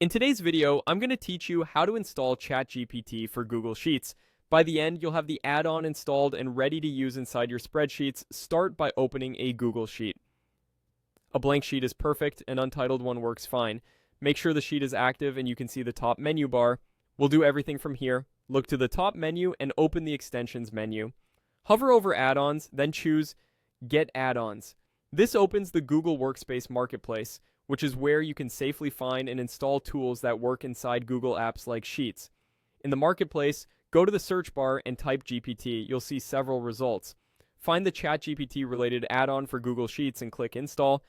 In today's video, I'm going to teach you how to install ChatGPT for Google Sheets. By the end, you'll have the add-on installed and ready to use inside your spreadsheets. Start by opening a Google Sheet. A blank sheet is perfect, an untitled one works fine. Make sure the sheet is active and you can see the top menu bar. We'll do everything from here. Look to the top menu and open the extensions menu. Hover over add-ons, then choose Get Add-ons. This opens the Google Workspace Marketplace, which is where you can safely find and install tools that work inside Google apps like Sheets. In the Marketplace, go to the search bar and type GPT. You'll see several results. Find the ChatGPT related add-on for Google Sheets and click Install.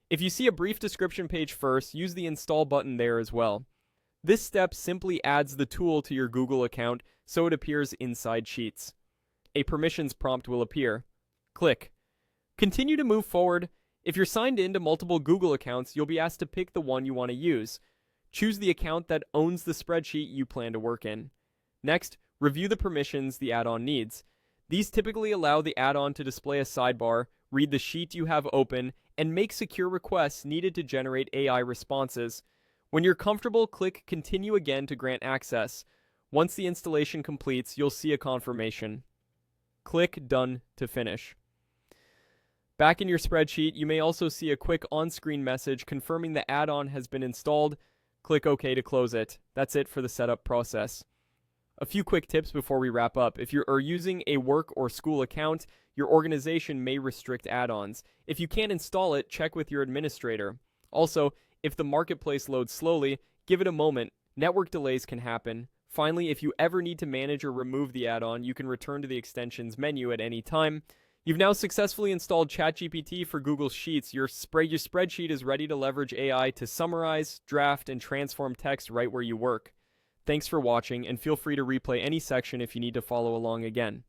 If you see a brief description page first, use the Install button there as well. This step simply adds the tool to your Google account so it appears inside Sheets. A permissions prompt will appear. Click. Continue to move forward. If you're signed in to multiple Google accounts, you'll be asked to pick the one you want to use. Choose the account that owns the spreadsheet you plan to work in. Next, review the permissions the add-on needs. These typically allow the add-on to display a sidebar, read the sheet you have open, and make secure requests needed to generate AI responses. When you're comfortable, click Continue again to grant access. Once the installation completes, you'll see a confirmation. Click Done to finish. Back in your spreadsheet, you may also see a quick on-screen message confirming the add-on has been installed. Click OK to close it. That's it for the setup process. A few quick tips before we wrap up. If you are using a work or school account, your organization may restrict add-ons. If you can't install it, check with your administrator. Also, if the marketplace loads slowly, give it a moment. Network delays can happen. Finally, if you ever need to manage or remove the add-on, you can return to the extensions menu at any time. You've now successfully installed ChatGPT for Google Sheets. Your spreadsheet is ready to leverage AI to summarize, draft, and transform text right where you work. Thanks for watching, and feel free to replay any section if you need to follow along again.